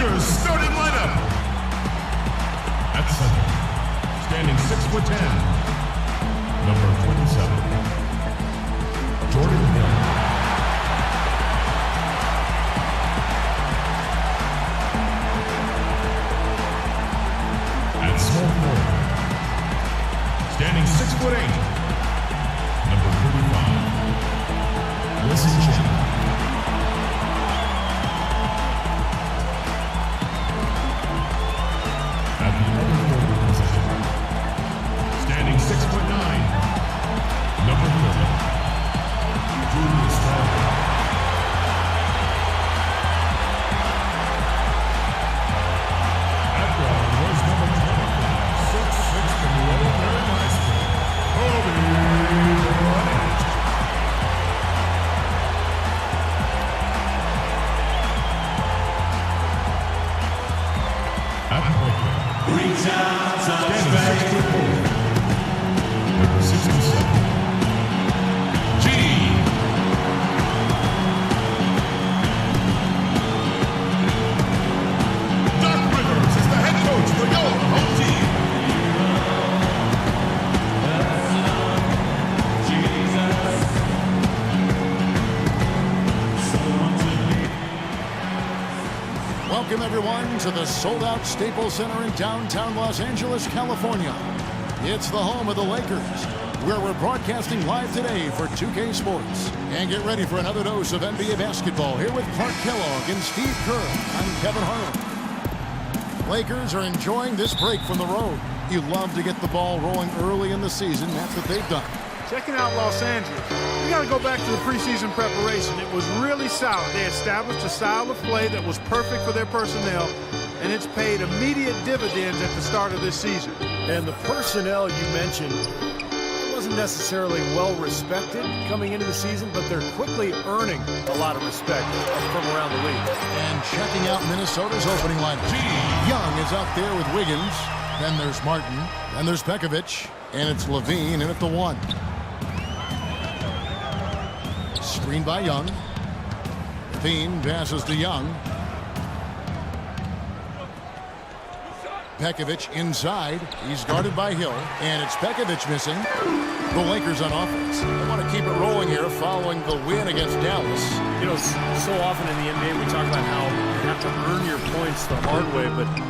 Lakers starting lineup. At center, standing 6'10", number 27, Jordan Hill. At small forward, standing 6'8", number 35, Listen Chin. At the other forward position, standing 6'9", number 30, Julius Randle. At guard was number 25, 6'6" from Lower Marion High School, Kobe Bryant. At point guard, standing 6'4", number 67, G. Doc Rivers is the head coach for your home team. Welcome, everyone, to the sold-out Staples Center in downtown Los Angeles, California. It's the home of the Lakers, where we're broadcasting live today for 2K Sports. And get ready for another dose of NBA basketball here with Clark Kellogg and Steve Kerr. I'm Kevin Harlan. Lakers are enjoying this break from the road. You love to get the ball rolling early in the season. That's what they've done. Checking out Los Angeles, we got to go back to the preseason preparation. It was really solid. They established a style of play that was perfect for their personnel, and it's paid immediate dividends at the start of this season. And the personnel you mentioned wasn't necessarily well respected coming into the season, but they're quickly earning a lot of respect from around the league. And checking out Minnesota's opening lineup. Young is out there with Wiggins. Then there's Martin. Then there's Pekovic. And it's Levine in at the 1. Screen by Young. Levine passes to Young. Pekovic inside. He's guarded by Hill. And it's Pekovic missing. The Lakers on offense. They want to keep it rolling here following the win against Dallas. You know, so often in the NBA we talk about how you have to earn your points the hard way, but it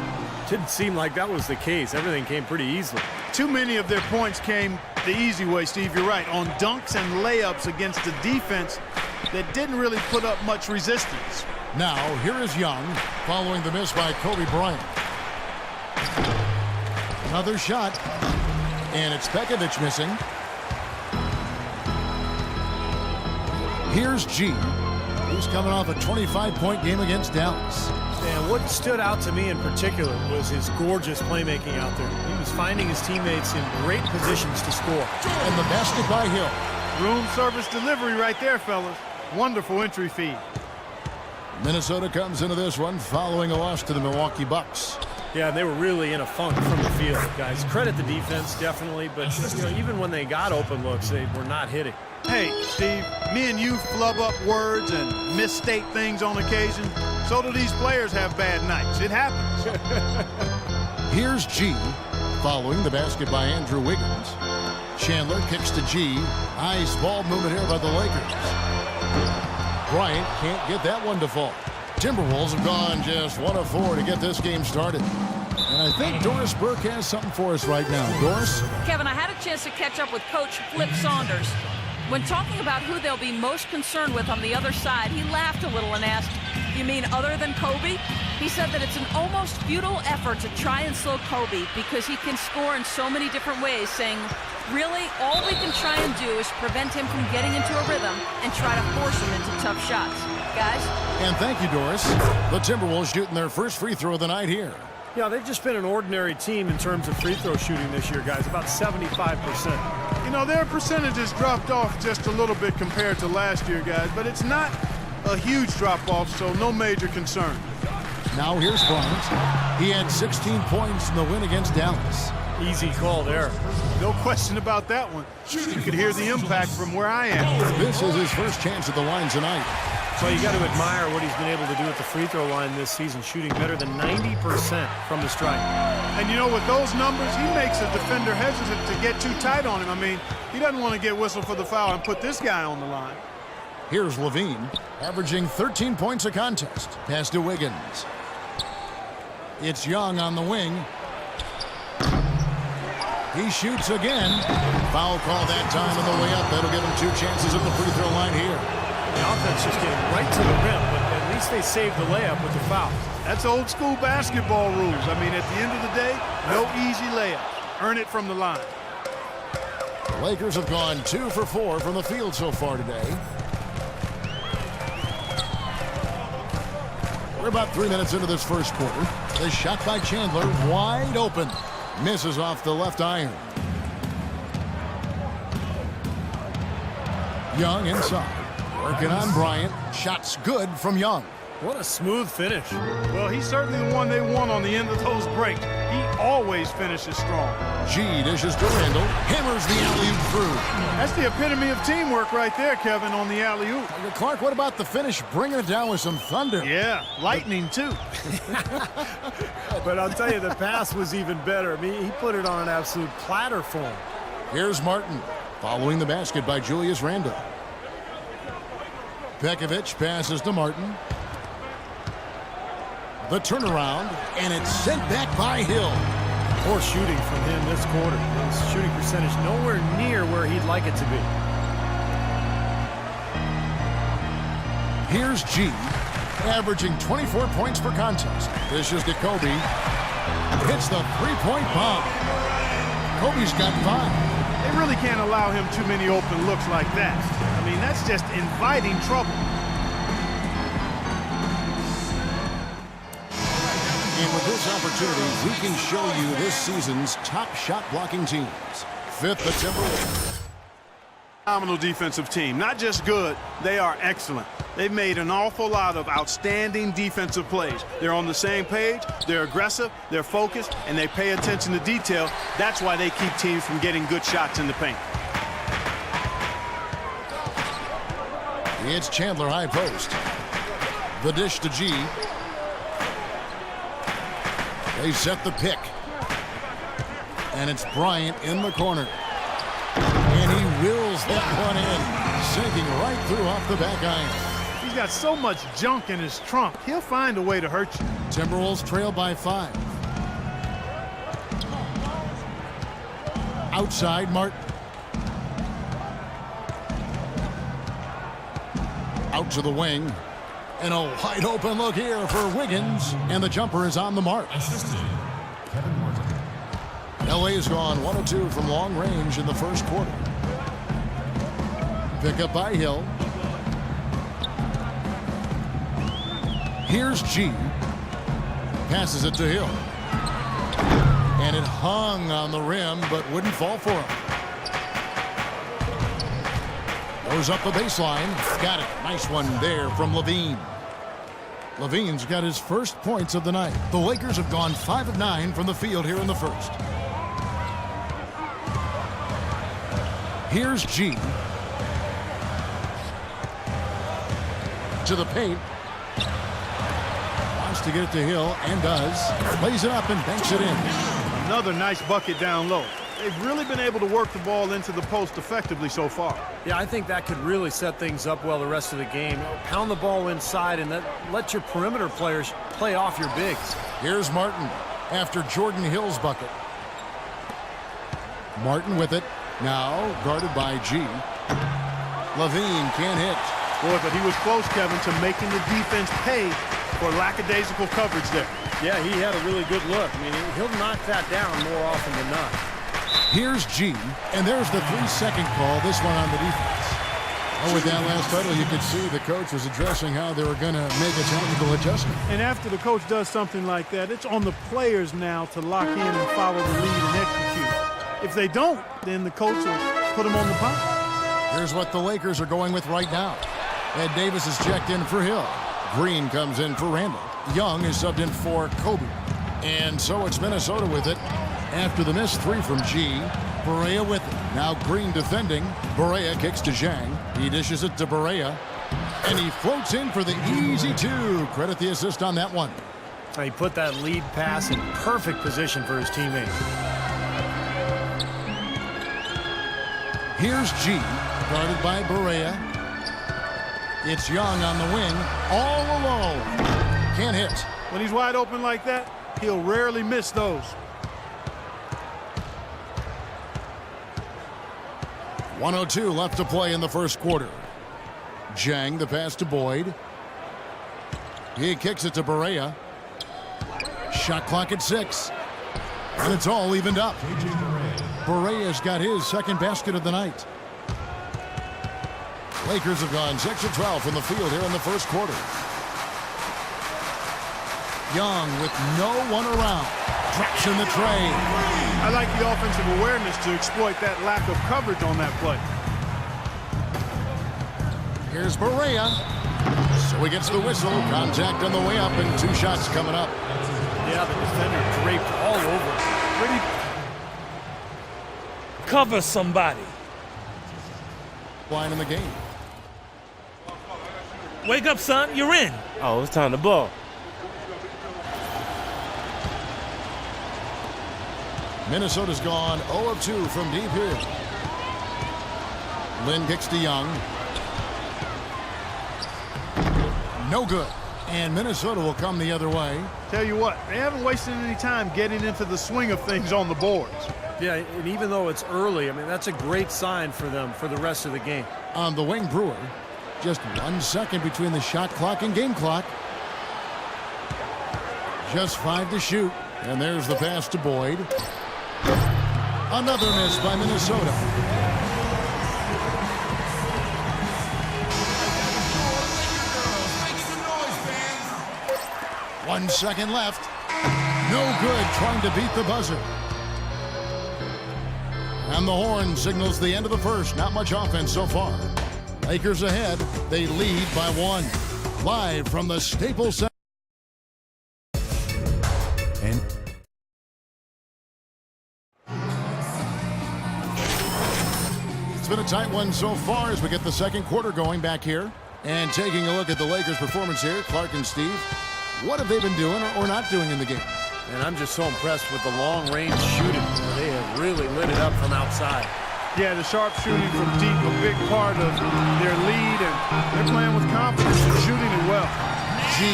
didn't seem like that was the case. Everything came pretty easily. Too many of their points came the easy way, Steve. You're right. On dunks and layups against a defense that didn't really put up much resistance. Now, here is Young following the miss by Kobe Bryant. Another shot. And it's Pekovic missing. Here's G. He's coming off a 25-point game against Dallas. And what stood out to me in particular was his gorgeous playmaking out there. He was finding his teammates in great positions to score. And the basket by Hill. Room service delivery right there, fellas. Wonderful entry feed. Minnesota comes into this one following a loss to the Milwaukee Bucks. Yeah, they were really in a funk from the field, guys. Credit the defense, definitely, but you know, even when they got open looks, they were not hitting. Hey, Steve, me and you flub up words and misstate things on occasion. So do these players have bad nights. It happens. Here's G following the basket by Andrew Wiggins. Chandler kicks to G. Nice ball movement here by the Lakers. Bryant can't get that one to fall. Timberwolves have gone just 1 of 4 to get this game started. And I think Doris Burke has something for us right now. Doris? Kevin, I had a chance to catch up with Coach Flip Saunders. When talking about who they'll be most concerned with on the other side, he laughed a little and asked, "You mean other than Kobe?" He said that it's an almost futile effort to try and slow Kobe because he can score in so many different ways, saying, really, all we can try and do is prevent him from getting into a rhythm and try to force him into tough shots. Guys? And thank you, Doris. The Timberwolves shooting their first free throw of the night here. Yeah, they've just been an ordinary team in terms of free throw shooting this year, guys, about 75%. You know, their percentages dropped off just a little bit compared to last year, guys, but it's not a huge drop-off, so no major concern. Now here's Bryant. He had 16 points in the win against Dallas. Easy call there. No question about that one. You could hear the impact from where I am. This is his first chance at the line tonight. So you got to admire what he's been able to do at the free throw line this season, shooting better than 90% from the stripe. And you know, with those numbers, he makes a defender hesitant to get too tight on him. I mean, he doesn't want to get whistled for the foul and put this guy on the line. Here's Levine, averaging 13 points a contest. Pass to Wiggins. It's Young on the wing. He shoots again. Foul call that time on the way up. That'll give him 2 chances at the free throw line here. The offense just getting right to the rim, but at least they saved the layup with the foul. That's old school basketball rules. I mean, at the end of the day, no easy layup. Earn it from the line. The Lakers have gone 2 for 4 from the field so far today. We're about 3 minutes into this first quarter. The shot by Chandler, wide open. Misses off the left iron. Young inside. Working on Bryant. Shot's good from Young. What a smooth finish. Well, he's certainly the one they want on the end of those breaks. He always finishes strong. G dishes to Randall. Hammers the alley-oop through. That's the epitome of teamwork right there, Kevin, on the alley-oop. Clark, what about the finish? Bringing it down with some thunder. Yeah, lightning, too. But I'll tell you, the pass was even better. I mean, he put it on an absolute platter for him. Here's Martin, following the basket by Julius Randle. Pekovic passes to Martin. The turnaround, and it's sent back by Hill. Poor shooting from him this quarter. His shooting percentage nowhere near where he'd like it to be. Here's G, averaging 24 points per contest. This is to Kobe. Hits the three-point bomb. Kobe's got 5. They really can't allow him too many open looks like that. I mean, that's just inviting trouble. And with this opportunity, we can show you this season's top shot blocking teams. 5th, the Timberwolves. Phenomenal defensive team. Not just good, they are excellent. They've made an awful lot of outstanding defensive plays. They're on the same page, they're aggressive, they're focused, and they pay attention to detail. That's why they keep teams from getting good shots in the paint. It's Chandler high post. The dish to G. They set the pick. And it's Bryant in the corner. And he wills that one in, sinking right through off the back iron. He's got so much junk in his trunk, he'll find a way to hurt you. Timberwolves trail by 5. Outside, Martin. Out to the wing. And a wide open look here for Wiggins. And the jumper is on the mark. LA's gone 1 of 2 from long range in the first quarter. Pick up by Hill. Here's G. Passes it to Hill. And it hung on the rim, but wouldn't fall for him. Goes up the baseline. Got it. Nice one there from Levine. Levine's got his first points of the night. The Lakers have gone 5 of 9 from the field here in the first. Here's G. To the paint. Wants to get it to Hill, and does. Lays it up and banks it in. Another nice bucket down low. They've really been able to work the ball into the post effectively so far. Yeah, I think that could really set things up well the rest of the game. Pound the ball inside and let your perimeter players play off your bigs. Here's Martin after Jordan Hill's bucket. Martin with it. Now guarded by G. Levine can't hit. Boy, but he was close, Kevin, to making the defense pay for lackadaisical coverage there. Yeah, he had a really good look. I mean, he'll knock that down more often than not. Here's G, and there's the 3-second call, this one on the defense. Oh, with that last huddle, you could see the coach was addressing how they were going to make a tactical adjustment. And after the coach does something like that, it's on the players now to lock in and follow the lead and execute. If they don't, then the coach will put them on the pump. Here's what the Lakers are going with right now. Ed Davis is checked in for Hill. Green comes in for Randall. Young is subbed in for Kobe. And so it's Minnesota with it. After the missed three from G, Barea with it. Now Green defending. Barea kicks to Zhang. He dishes it to Barea. And he floats in for the easy two. Credit the assist on that one. He put that lead pass in perfect position for his teammate. Here's G, guarded by Barea. It's Young on the wing, all alone. Can't hit. When he's wide open like that, he'll rarely miss those. .102 left to play in the first quarter. Zhang, the pass to Boyd. He kicks it to Barea. Shot clock at 6. And it's all evened up. Barea's got his second basket of the night. Lakers have gone 6 of 12 from the field here in the first quarter. Young with no one around. Drops in the tray. I like the offensive awareness to exploit that lack of coverage on that play. Here's Barea. So he gets the whistle. Contact on the way up and 2 shots coming up. Yeah, the defender draped all over. Pretty. Cover somebody. Line in the game. Wake up, son. You're in. Oh, it's time to ball. Minnesota's gone 0 of 2 from deep here. Lin kicks to Young. No good. And Minnesota will come the other way. Tell you what, they haven't wasted any time getting into the swing of things on the boards. Yeah, and even though it's early, I mean, that's a great sign for them for the rest of the game. On the wing, Brewer. Just 1 second between the shot clock and game clock. Just 5 to shoot. And there's the pass to Boyd. Another miss by Minnesota. One second left. No good trying to beat the buzzer. And the horn signals the end of the first. Not much offense so far. Lakers ahead. They lead by 1. Live from the Staples Center. And it's been a tight one so far as we get the second quarter going back here. And taking a look at the Lakers' performance here, Clark and Steve, what have they been doing or not doing in the game? And I'm just so impressed with the long-range shooting. They have really lit it up from outside. Yeah, the sharp shooting from deep, a big part of their lead, and they're playing with confidence and shooting it well. G,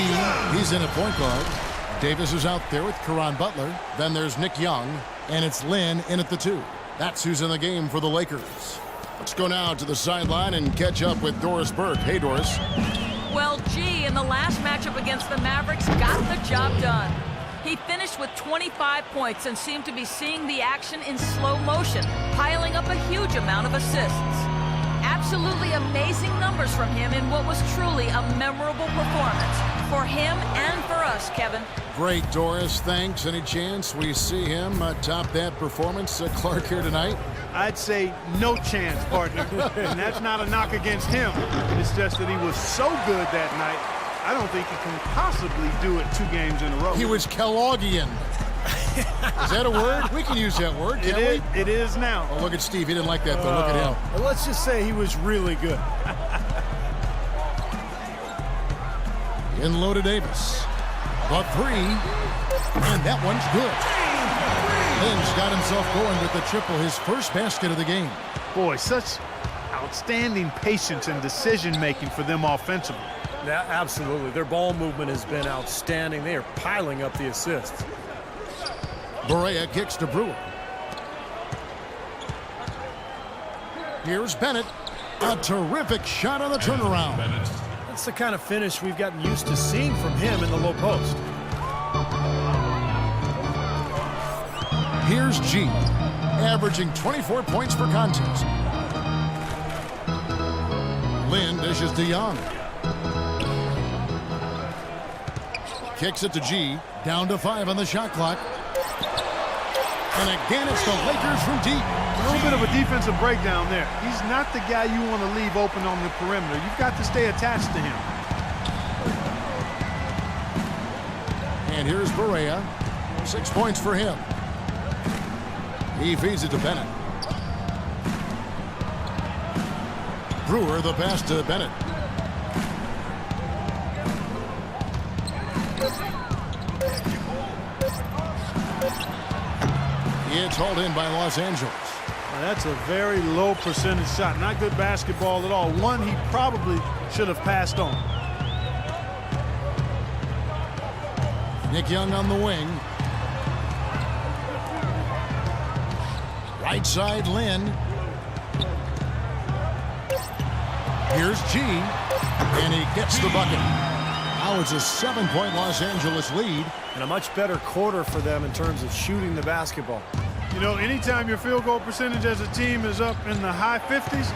he's in at point guard. Davis is out there with Caron Butler. Then there's Nick Young, and it's Lin in at the 2. That's who's in the game for the Lakers. Let's go now to the sideline and catch up with Doris Burke. Hey, Doris. Well, G, in the last matchup against the Mavericks, got the job done. He finished with 25 points and seemed to be seeing the action in slow motion, piling up a huge amount of assists. Absolutely amazing numbers from him in what was truly a memorable performance for him and for us, Kevin. Great, Doris. Thanks. Any chance we see him top that performance, Clark, here tonight? I'd say no chance, partner. And that's not a knock against him. It's just that he was so good that night, I don't think he can possibly do it 2 games in a row. He was Kellogghian. Is that a word? We can use that word, can't we? It is now. Oh, look at Steve. He didn't like that, though. Look at him. Well, let's just say he was really good. In low to Davis. The 3. And that one's good. Lynn's got himself going with the triple, his first basket of the game. Boy, such outstanding patience and decision-making for them offensively. Yeah, absolutely. Their ball movement has been outstanding. They are piling up the assists. Barea kicks to Brewer. Here's Bennett. A terrific shot on the turnaround. That's the kind of finish we've gotten used to seeing from him in the low post. Here's G, averaging 24 points per contest. Lin dishes to Young. Kicks it to G, down to 5 on the shot clock. And again, it's the Lakers from deep. A little bit of a defensive breakdown there. He's not the guy you want to leave open on the perimeter. You've got to stay attached to him. And here's Barea. 6 points for him. He feeds it to Bennett. Brewer the pass to Bennett. It's hauled in by Los Angeles. Now that's a very low percentage shot. Not good basketball at all. One he probably should have passed on. Nick Young on the wing. Right side, Lynn. Here's G, and he gets the bucket. Now it's a 7-point Los Angeles lead. And a much better quarter for them in terms of shooting the basketball. You know, anytime your field goal percentage as a team is up in the high 50s,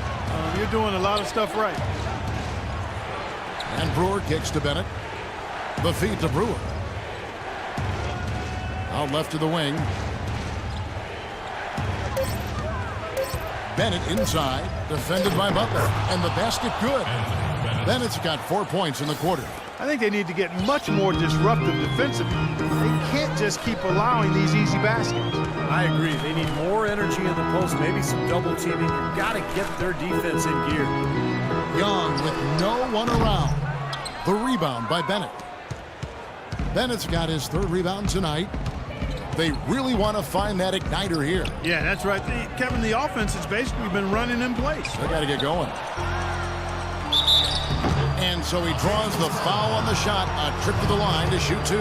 you're doing a lot of stuff right. And Brewer kicks to Bennett. The feed to Brewer. Out left to the wing. Bennett inside, defended by Butler, and the basket good. Bennett's got 4 points in the quarter. I think they need to get much more disruptive defensively. They can't just keep allowing these easy baskets. I agree. They need more energy in the post, maybe some double teaming. You've got to get their defense in gear. Young with no one around. The rebound by Bennett. Bennett's got his 3rd rebound tonight. They really want to find that igniter here. Yeah, that's right. Kevin, the offense has basically been running in place. They got to get going. And so he draws the foul on the shot. A trip to the line to shoot 2.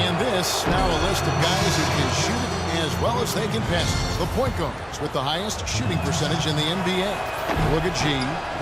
And this now a list of guys who can shoot it as well as they can pass it. The point guards with the highest shooting percentage in the NBA. Look at G,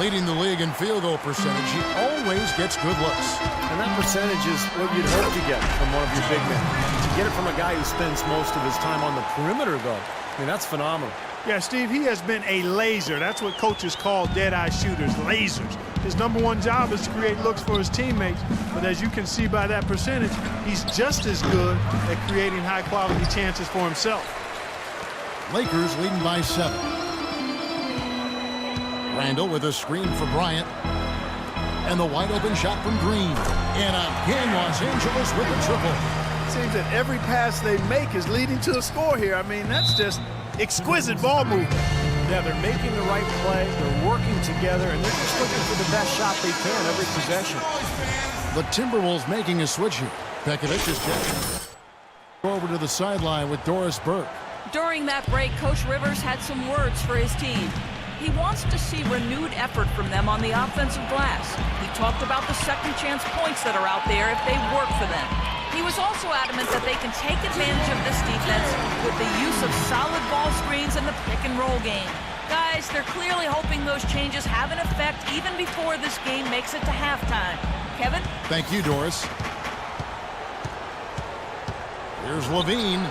leading the league in field goal percentage. He always gets good looks. And that percentage is what you'd hope to get from one of your big men. To get it from a guy who spends most of his time on the perimeter, though, I mean, that's phenomenal. Yeah, Steve, he has been a laser. That's what coaches call dead-eye shooters, lasers. His #1 job is to create looks for his teammates. But as you can see by that percentage, he's just as good at creating high-quality chances for himself. Lakers leading by 7. Randall with a screen for Bryant. And the wide-open shot from Green. And again, Los Angeles with a triple. It seems that every pass they make is leading to a score here. I mean, that's just exquisite ball movement. Yeah, they're making the right play, they're working together, and they're just looking for the best shot they can every possession. The Timberwolves making a switch here. Pekovic is checking. Over to the sideline with Doris Burke. During that break, Coach Rivers had some words for his team. He wants to see renewed effort from them on the offensive glass. He talked about the second chance points that are out there if they work for them. He was also adamant that they can take advantage of this defense with the use of solid ball screens and the pick-and-roll game. Guys, they're clearly hoping those changes have an effect even before this game makes it to halftime. Kevin? Thank you, Doris. Here's Levine.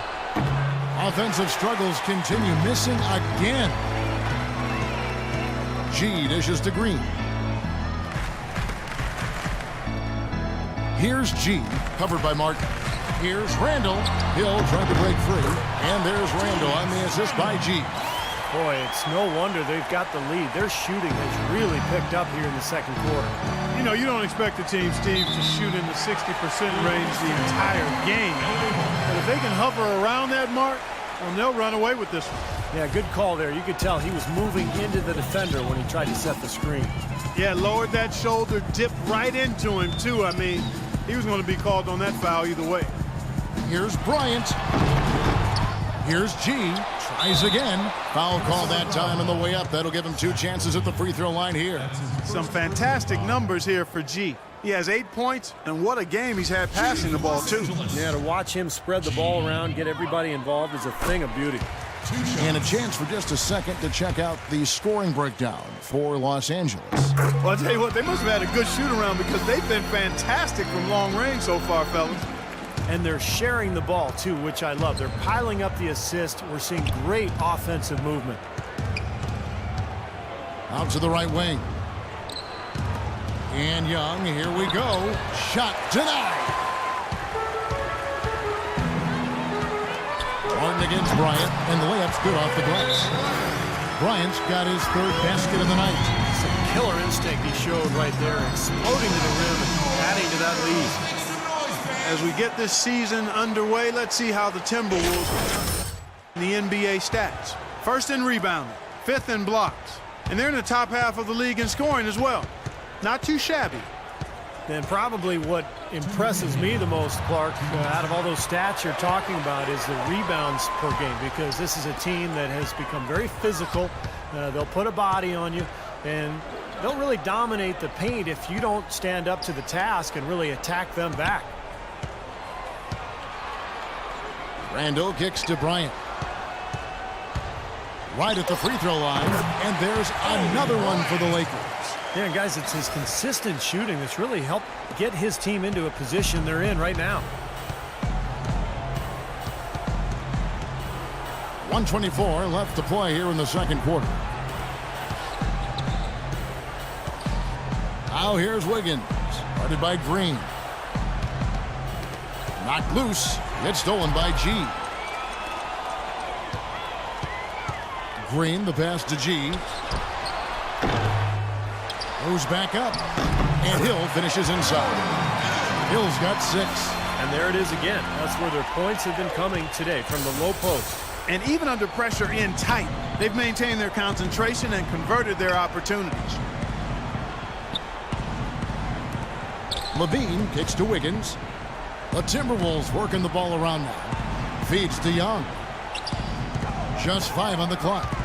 Offensive struggles continue, missing again. G dishes to Green. Here's G, covered by Martin. Here's Randall. Hill trying to break free. And there's Randall on the assist by G. Boy, it's no wonder they've got the lead. Their shooting has really picked up here in the second quarter. You know, you don't expect the team, Steve, to shoot in the 60% range the entire game. But if they can hover around that mark, well, they'll run away with this one. Yeah, good call there. You could tell he was moving into the defender when he tried to set the screen. Yeah, lowered that shoulder, dipped right into him, too. I mean, he was going to be called on that foul either way. Here's Bryant. Here's G. Tries again. Foul call that time on the way up. That'll give him 2 chances at the free throw line here. Some fantastic numbers here for G. He has 8 points, and what a game he's had passing the ball, too. Yeah, to watch him spread the ball around, get everybody involved is a thing of beauty. And a chance for just a second to check out the scoring breakdown for Los Angeles. Well, I'll tell you what, they must have had a good shoot-around because they've been fantastic from long range so far, fellas. And they're sharing the ball, too, which I love. They're piling up the assist. We're seeing great offensive movement. Out to the right wing. And Young, here we go. Shot denied. Martin against Bryant, and the layup's good off the glass. Bryant's got his 3rd basket of the night. Some killer instinct he showed right there, exploding to the rim and adding to that lead. As we get this season underway, let's see how the Timberwolves The NBA stats. First in rebounding, fifth in blocks, and they're in the top half of the league in scoring as well. Not too shabby. And probably what impresses me the most, Clark, out of all those stats you're talking about is the rebounds per game, because this is a team that has become very physical. They'll put a body on you, and they'll really dominate the paint if you don't stand up to the task and really attack them back. Randall kicks to Bryant. Right at the free throw line, and there's another one for the Lakers. Yeah, and guys, it's his consistent shooting that's really helped get his team into a position they're in right now. 1:24 left to play here in the second quarter. Now here's Wiggins, guarded by Green. Knocked loose, gets stolen by G. Green, the pass to G. Moves back up, and Hill finishes inside. Hill's got 6. And there it is again. That's where their points have been coming today, from the low post. And even under pressure in tight, they've maintained their concentration and converted their opportunities. Levine kicks to Wiggins. The Timberwolves working the ball around now. Feeds to Young. Just 5 on the clock.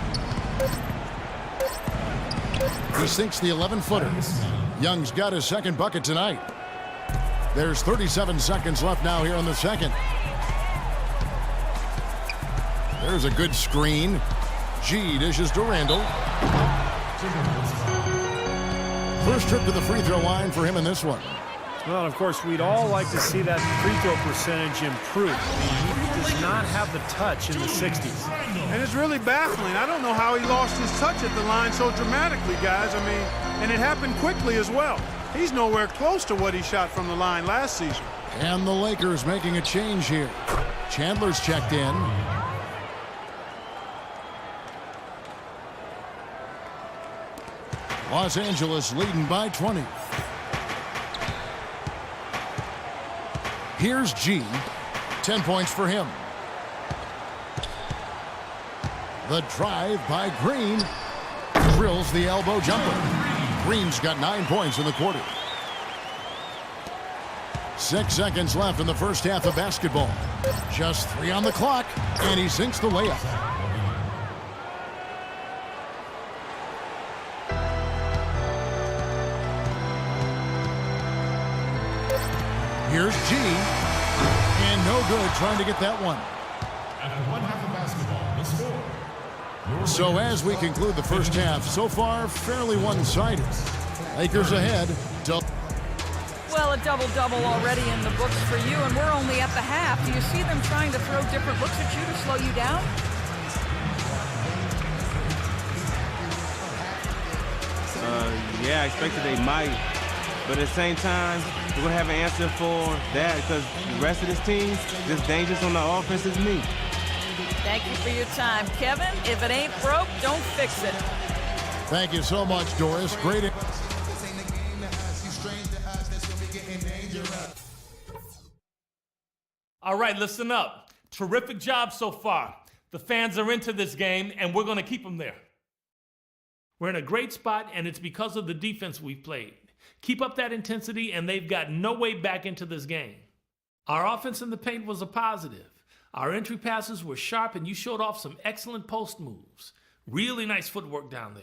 He sinks the 11-footer. Young's got his second bucket tonight. There's 37 seconds left now here in the second. There's a good screen. G dishes to Randall. First trip to the free throw line for him in this one. Well, of course, we'd all like to see that free throw percentage improve. He does not have the touch in the 60s. And it's really baffling. I don't know how he lost his touch at the line so dramatically, guys. I mean, and it happened quickly as well. He's nowhere close to what he shot from the line last season. And the Lakers making a change here. Chandler's checked in. Los Angeles leading by 20. Here's G. 10 points for him. The drive by Green. Drills the elbow jumper. Green's got 9 points in the quarter. 6 seconds left in the first half of basketball. Just 3 on the clock, and he sinks the layup. Here's G. And no good trying to get that one. After one half of basketball, the score. So as we conclude the first half, so far fairly one-sided. Lakers ahead. Well, a double-double already in the books for you, and we're only at the half. Do you see them trying to throw different looks at you to slow you down? Yeah, I expected they might. But at the same time, we're going to have an answer for that because the rest of this team is just dangerous on the offense as me. Thank you for your time, Kevin. If it ain't broke, don't fix it. Thank you so much, Doris. Great. All right, listen up. Terrific job so far. The fans are into this game, and we're going to keep them there. We're in a great spot, and it's because of the defense we've played. Keep up that intensity, and they've got no way back into this game. Our offense in the paint was a positive. Our entry passes were sharp, and you showed off some excellent post moves. Really nice footwork down there.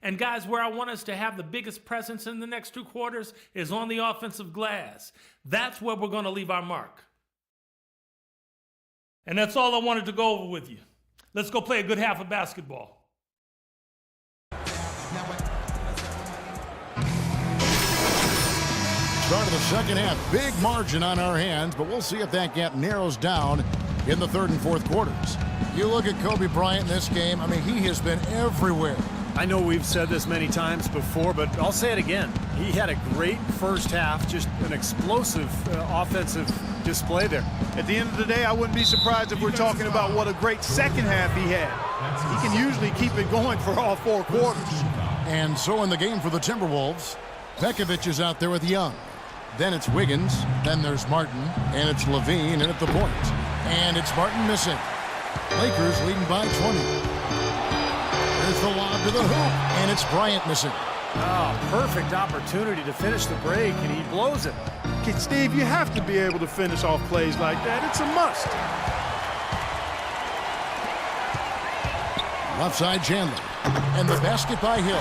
And guys, where I want us to have the biggest presence in the next 2 quarters is on the offensive glass. That's where we're going to leave our mark. And that's all I wanted to go over with you. Let's go play a good half of basketball. Start of the second half. Big margin on our hands, but we'll see if that gap narrows down in the third and fourth quarters. You look at Kobe Bryant in this game, I mean, he has been everywhere. I know we've said this many times before, but I'll say it again. He had a great first half, just an explosive offensive display there. At the end of the day, I wouldn't be surprised if we're talking about what a great second half he had. He can usually keep it going for all 4 quarters. And so in the game for the Timberwolves, Pekovic is out there with Young. Then it's Wiggins, then there's Martin, and it's Levine, and at the point. And it's Martin missing. Lakers leading by 20. There's the lob to the hoop, and it's Bryant missing. Oh, perfect opportunity to finish the break, and he blows it. Okay, Steve, you have to be able to finish off plays like that. It's a must. Left side Chandler. And the basket by Hill.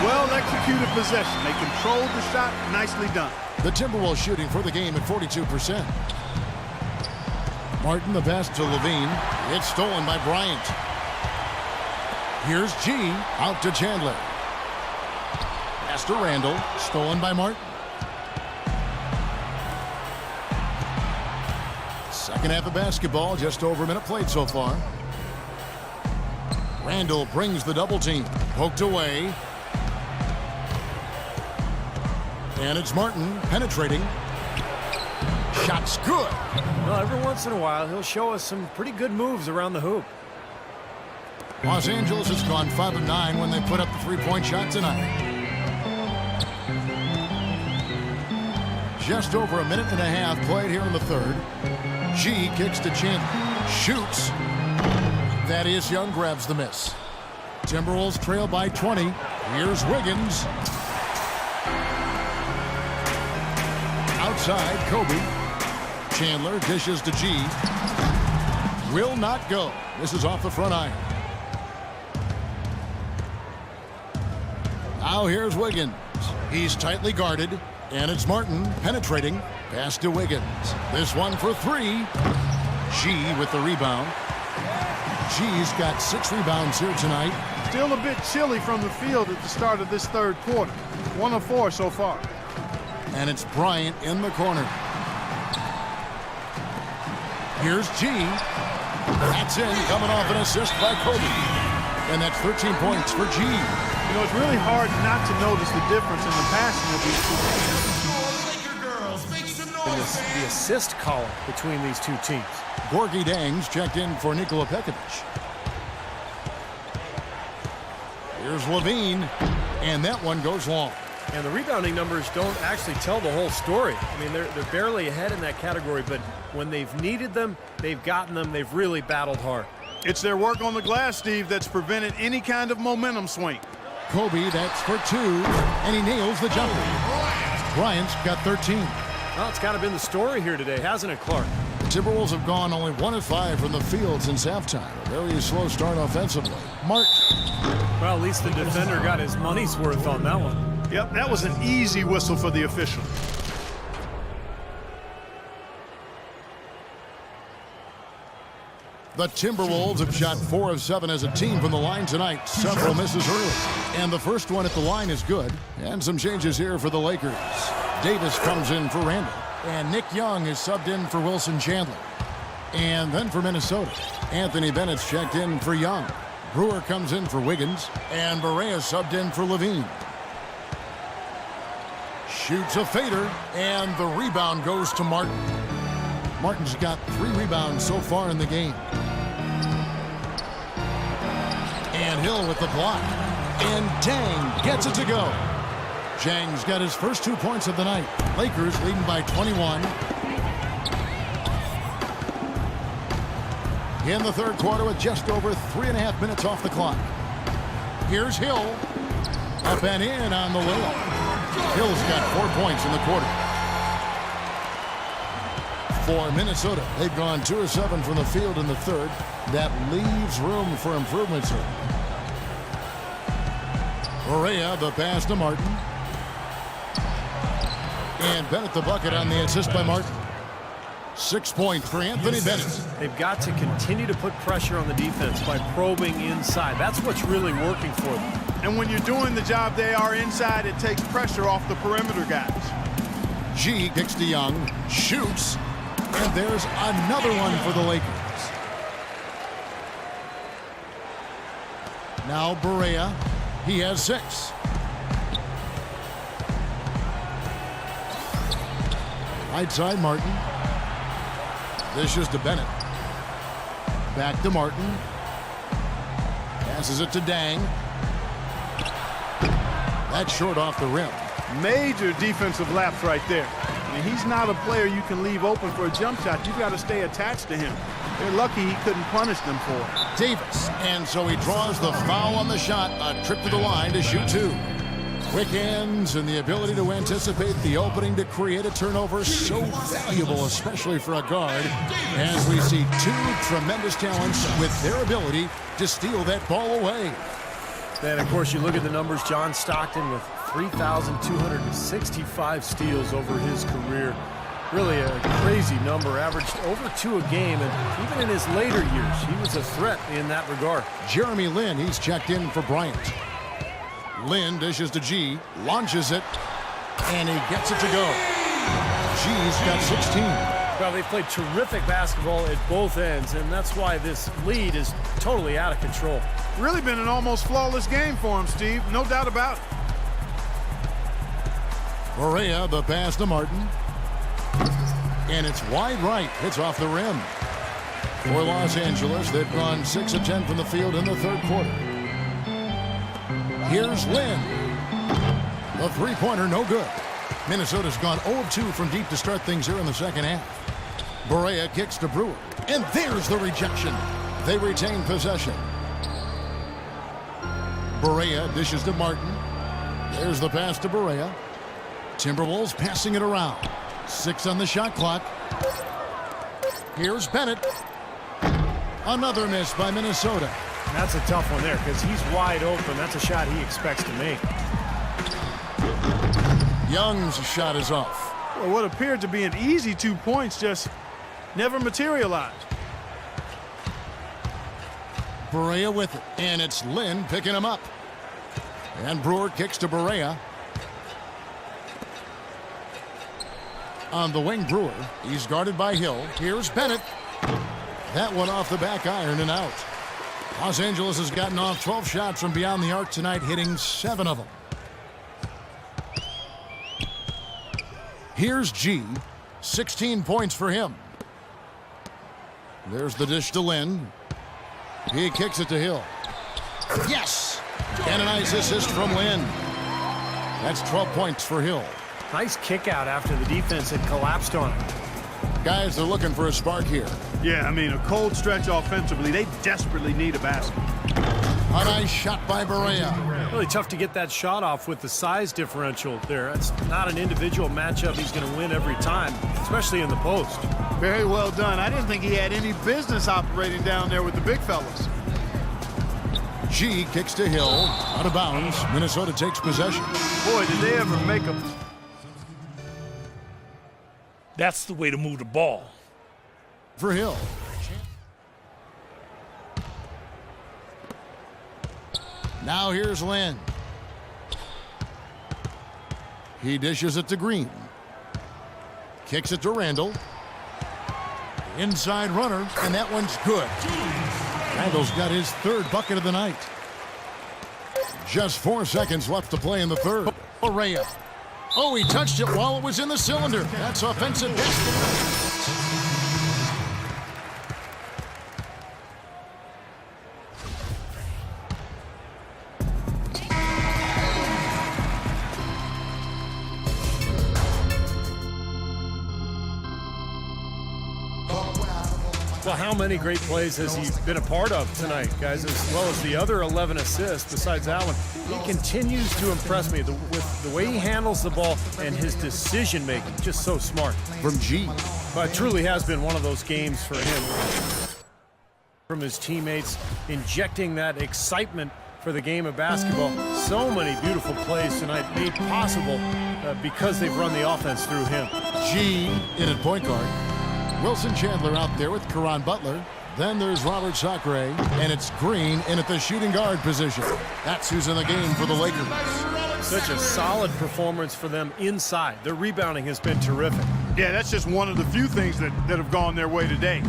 Well executed possession. They controlled the shot. Nicely done. The Timberwolves shooting for the game at 42%. Martin, the pass to Levine. It's stolen by Bryant. Here's G out to Chandler. Pass to Randall. Stolen by Martin. Second half of basketball. Just over a minute played so far. Randall brings the double team. Poked away. And it's Martin penetrating. Shot's good. Well, every once in a while, he'll show us some pretty good moves around the hoop. Los Angeles has gone 5 of 9 when they put up the three-point shot tonight. Just over a minute and a half played here in the third. G kicks to Chandler. Shoots. That is Young grabs the miss. Timberwolves trail by 20. Here's Wiggins. Outside, Kobe. Chandler dishes to G. Will not go. This is off the front iron. Now here's Wiggins. He's tightly guarded. And it's Martin penetrating. Pass to Wiggins. This one for three. G with the rebound. G's got 6 rebounds here tonight. Still a bit chilly from the field at the start of this third quarter. 1 of 4 so far. And it's Bryant in the corner. Here's G. That's in, coming off an assist by Kobe. And that's 13 points for G. You know, it's really hard not to notice the difference in the passing of these two. In the assist column between these two teams. Gorgie Dangs checked in for Nikola Pekovic. Here's Levine. And that one goes long. And the rebounding numbers don't actually tell the whole story. I mean, they're barely ahead in that category, but when they've needed them, they've gotten them. They've really battled hard. It's their work on the glass, Steve, that's prevented any kind of momentum swing. Kobe, that's for 2, and he nails the jumper. Bryant's got 13. Well, it's kind of been the story here today, hasn't it, Clark? The Timberwolves have gone only 1 of 5 from the field since halftime. A very slow start offensively. Martin. Well, at least the defender got his money's worth on that one. Yep, that was an easy whistle for the official. The Timberwolves have shot 4 of 7 as a team from the line tonight. Several misses early. And the first one at the line is good. And some changes here for the Lakers. Davis comes in for Randall. And Nick Young is subbed in for Wilson Chandler. And then for Minnesota, Anthony Bennett's checked in for Young. Brewer comes in for Wiggins. And Barea subbed in for Levine. Shoots a fader. And the rebound goes to Martin. Martin's got 3 rebounds so far in the game. And Hill with the block. And Tang gets it to go. Chang's got his first 2 points of the night. Lakers leading by 21. In the third quarter with just over 3.5 minutes off the clock. Here's Hill. Up and in on the layup. Hill's got 4 points in the quarter. For Minnesota, they've gone 2 of 7 from the field in the third. That leaves room for improvements here. Barea, the pass to Martin. And Bennett the bucket on the assist by Martin. 6 points for Anthony Bennett. They've got to continue to put pressure on the defense by probing inside. That's what's really working for them. And when you're doing the job they are inside, it takes pressure off the perimeter guys. G kicks to Young, shoots, and there's another one for the Lakers. Now Barea, he has 6. Right side Martin. This is to Bennett. Back to Martin. Passes it to Dang. That's short off the rim. Major defensive lapse right there. I mean, he's not a player you can leave open for a jump shot. You've got to stay attached to him. They're lucky he couldn't punish them for it. Davis, and so he draws the foul on the shot. A trip to the line to shoot 2. Quick hands and the ability to anticipate the opening to create a turnover, so valuable, especially for a guard, as we see 2 tremendous talents with their ability to steal that ball away. Then, of course, you look at the numbers. John Stockton with 3,265 steals over his career. Really a crazy number, averaged over 2 a game, and even in his later years, he was a threat in that regard. Jeremy Lin, he's checked in for Bryant. Lin dishes to G, launches it, and he gets it to go. G's got 16. Well, they've played terrific basketball at both ends, and that's why this lead is totally out of control. Really been an almost flawless game for him, Steve. No doubt about it. Barea, the pass to Martin. And it's wide right. It's off the rim. For Los Angeles, they've gone 6 of 10 from the field in the third quarter. Here's Lin. The three-pointer, no good. Minnesota's gone 0 of 2 from deep to start things here in the second half. Barea kicks to Brewer. And there's the rejection. They retain possession. Barea dishes to Martin. There's the pass to Barea. Timberwolves passing it around. 6 on the shot clock. Here's Bennett. Another miss by Minnesota. That's a tough one there because he's wide open. That's a shot he expects to make. Young's shot is off. Well, what appeared to be an easy 2 points just never materialized. Barea with it, and it's Lin picking him up. And Brewer kicks to Barea. On the wing, Brewer. He's guarded by Hill. Here's Bennett. That one off the back iron and out. Los Angeles has gotten off 12 shots from beyond the arc tonight, hitting 7 of them. Here's G. 16 points for him. There's the dish to Lin. He kicks it to Hill. Yes! And a nice assist from Lin. That's 12 points for Hill. Nice kick out after the defense had collapsed on him. Guys, they're looking for a spark here. Yeah, I mean, a cold stretch offensively. They desperately need a basket. A nice shot by Barea. Really tough to get that shot off with the size differential there. That's not an individual matchup he's going to win every time, especially in the post. Very well done. I didn't think he had any business operating down there with the big fellas. G kicks to Hill. Out of bounds. Minnesota takes possession. Boy, did they ever make a... That's the way to move the ball. For Hill. Now here's Lin. He dishes it to Green. Kicks it to Randall. Inside runner, and that one's good. Randall's got his 3rd bucket of the night. Just 4 seconds left to play in the third. Barea. Oh, he touched it while it was in the cylinder. That's offensive basketball. Well, how many great plays has he been a part of tonight, guys, as well as the other 11 assists besides that one? He continues to impress me with the way he handles the ball and his decision-making, just so smart. From G. But it truly has been one of those games for him. From his teammates, injecting that excitement for the game of basketball. So many beautiful plays tonight made possible because they've run the offense through him. G in at point guard. Wilson Chandler out there with Caron Butler. Then there's Robert Sacre, and it's Green in at the shooting guard position. That's who's in the game for the Lakers. Such a solid performance for them inside. Their rebounding has been terrific. Yeah, that's just one of the few things that have gone their way today.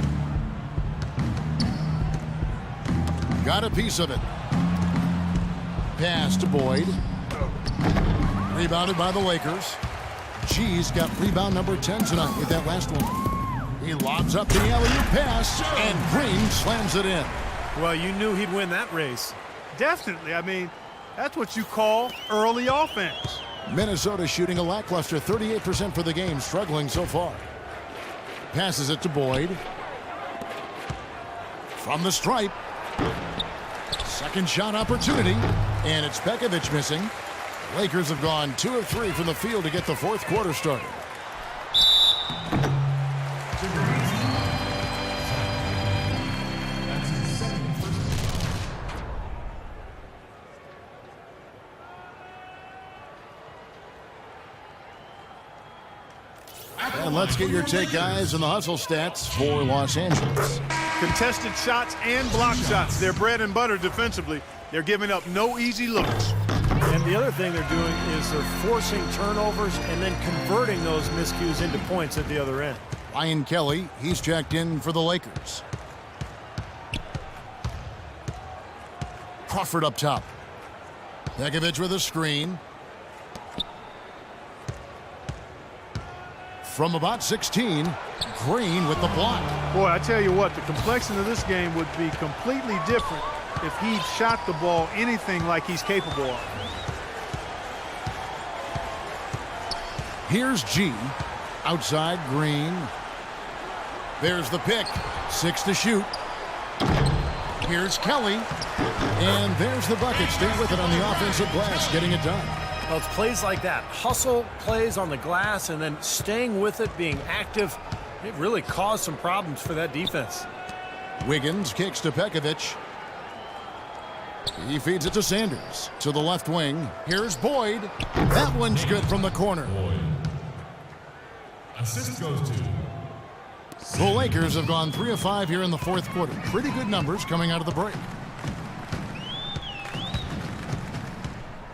Got a piece of it. Pass to Boyd. Rebounded by the Lakers. G's got rebound number 10 tonight with that last one. He lobs up the alley-oop pass, and Green slams it in. Well, you knew he'd win that race. Definitely. I mean, that's what you call early offense. Minnesota shooting a lackluster 38% for the game, struggling so far. Passes it to Boyd. From the stripe. Second shot opportunity, and it's Pekovic missing. Lakers have gone 2 of 3 from the field to get the fourth quarter started. And let's get your take, guys, on the hustle stats for Los Angeles. Contested shots and block shots. They're bread and butter defensively. They're giving up no easy looks. And the other thing they're doing is they're forcing turnovers and then converting those miscues into points at the other end. Ryan Kelly, he's checked in for the Lakers. Crawford up top. Pekovic with a screen. From about 16, Green with the block. Boy, I tell you what, the complexion of this game would be completely different if he'd shot the ball anything like he's capable of. Here's G. Outside, Green. There's the pick. 6 to shoot. Here's Kelly. And there's the bucket. Stay with it on the offensive glass, getting it done. Well, it's plays like that. Hustle plays on the glass and then staying with it, being active. It really caused some problems for that defense. Wiggins kicks to Pekovic. He feeds it to Sanders. To the left wing. Here's Boyd. That one's good from the corner. Assist goes to The Lakers have gone 3 of 5 here in the fourth quarter. Pretty good numbers coming out of the break.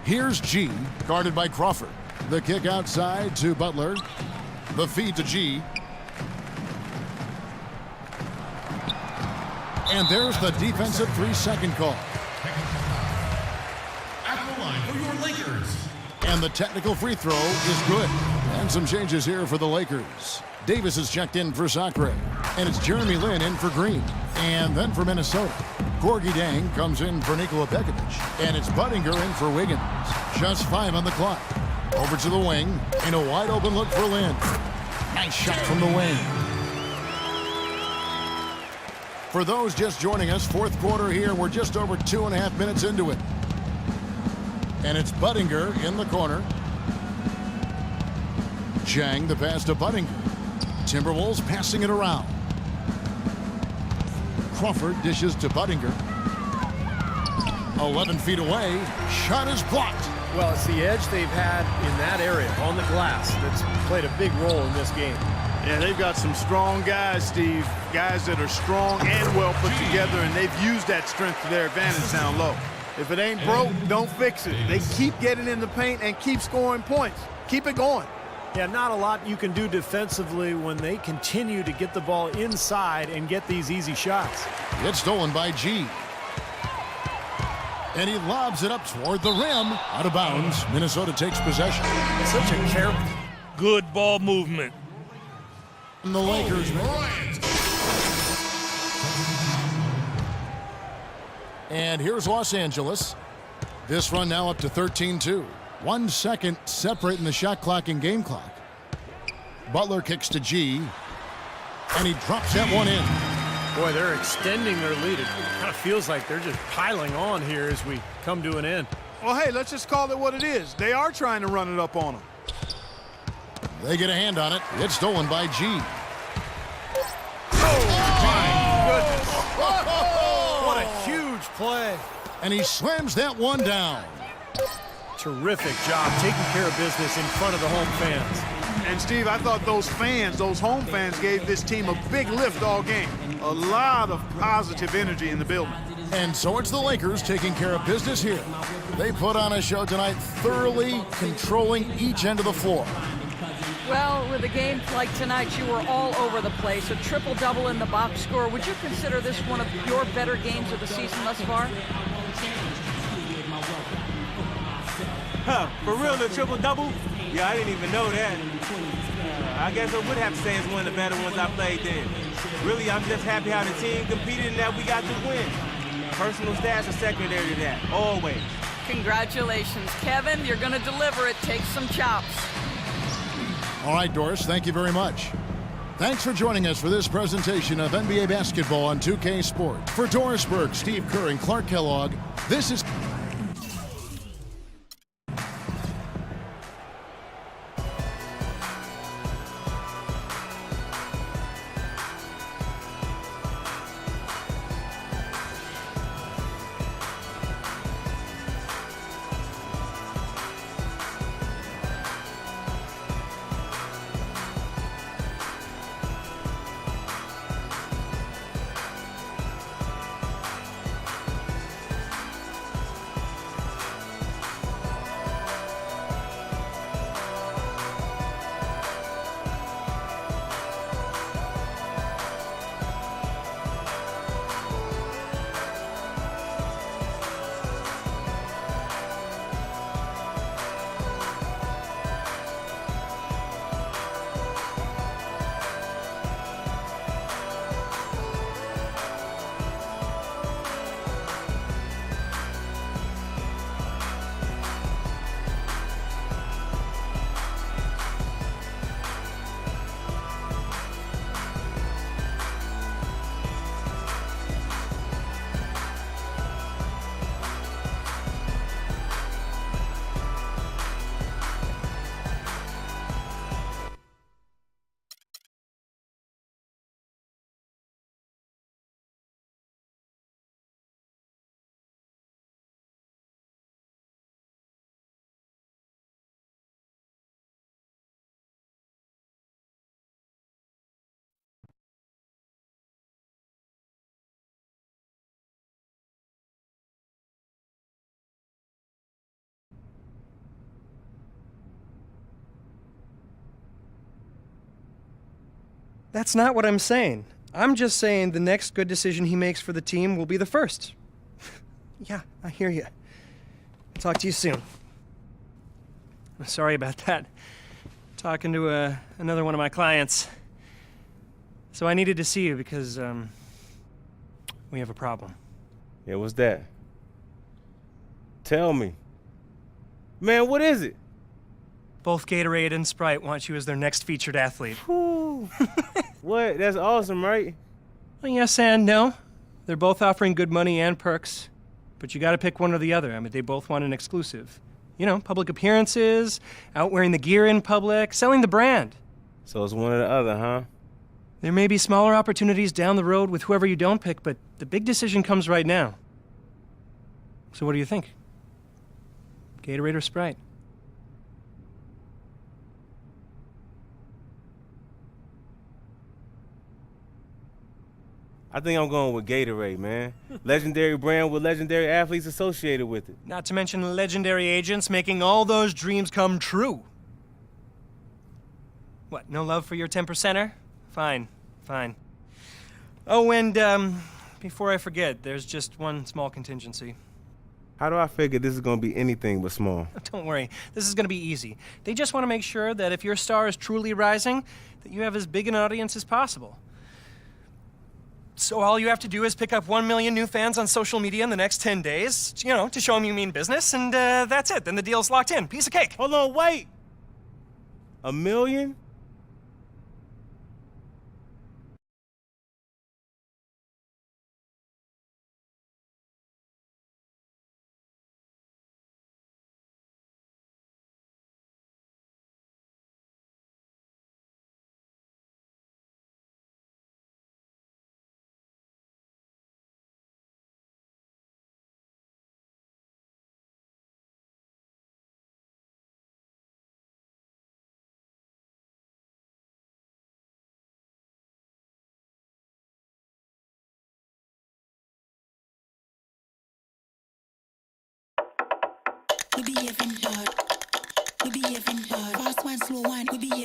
Here's G, guarded by Crawford. The kick outside to Butler. The feed to G. And there's the defensive 3-second call. at the line for your Lakers. And the technical free throw is good. And some changes here for the Lakers. Davis is checked in for Sacre. And it's Jeremy Lin in for Green. And then for Minnesota, Gorgie Dang comes in for Nikola Pekovic. And it's Budinger in for Wiggins. Just 5 on the clock. Over to the wing. In a wide open look for Lin. Nice shot from the wing. For those just joining us, fourth quarter here. We're just over 2.5 minutes into it. And it's Budinger in the corner. Chang, the pass to Budinger. Timberwolves passing it around. Crawford dishes to Budinger. 11 feet away. Shot is blocked. Well, it's the edge they've had in that area on the glass that's played a big role in this game. Yeah, they've got some strong guys, Steve. Guys that are strong and well put together, and they've used that strength to their advantage down low. If it ain't broke, don't fix it. They keep getting in the paint and keep scoring points. Keep it going. Yeah, not a lot you can do defensively when they continue to get the ball inside and get these easy shots. It's stolen by G. And he lobs it up toward the rim. Out of bounds. Minnesota takes possession. Such a careful. Good ball movement. And the Lakers. And here's Los Angeles. This run now up to 13-2. 1 second separating the shot clock and game clock. Butler kicks to G. And he drops that one in. Boy, they're extending their lead. It kind of feels like they're just piling on here as we come to an end. Well, hey, let's just call it what it is. They are trying to run it up on them. They get a hand on it. It's stolen by G. What a huge play. And he slams that one down. Terrific job taking care of business in front of the home fans. And, Steve, I thought those fans, those home fans, gave this team a big lift all game. A lot of positive energy in the building. And so it's the Lakers taking care of business here. They put on a show tonight, thoroughly controlling each end of the floor. Well, with a game like tonight, you were all over the place. A triple-double in the box score. Would you consider this one of your better games of the season thus far? For real, the triple-double? Yeah, I didn't even know that. I guess I would have to say it's one of the better ones I played then. Really, I'm just happy how the team competed and that we got to win. Personal stats are secondary to that, always. Congratulations, Kevin. You're going to deliver. It takes some chops. All right, Doris, thank you very much. Thanks for joining us for this presentation of NBA basketball on 2K Sports. For Doris Burke, Steve Kerr, and Clark Kellogg, this is... That's not what I'm saying. I'm just saying the next good decision he makes for the team will be the first. Yeah, I hear you. Talk to you soon. Sorry about that. Talking to another one of my clients. So I needed to see you because we have a problem. Yeah, what's that? Tell me. Man, what is it? Both Gatorade and Sprite want you as their next featured athlete. Whew. What? That's awesome, right? Well, yes and no. They're both offering good money and perks, but you gotta pick one or the other. I mean, they both want an exclusive. You know, public appearances, out wearing the gear in public, selling the brand. So it's one or the other, huh? There may be smaller opportunities down the road with whoever you don't pick, but the big decision comes right now. So what do you think? Gatorade or Sprite? I think I'm going with Gatorade, man. Legendary brand with legendary athletes associated with it. Not to mention legendary agents making all those dreams come true. What, no love for your 10%er? Fine, fine. Oh, and before I forget, there's just one small contingency. How do I figure this is going to be anything but small? Don't worry, this is going to be easy. They just want to make sure that if your star is truly rising, that you have as big an audience as possible. So all you have to do is pick up 1 million new fans on social media in the next 10 days, you know, to show them you mean business, and that's it. Then the deal's locked in. Piece of cake. Hold on, wait. 1 million? We be even hard. We be even hard. Fast one, slow one. We be even.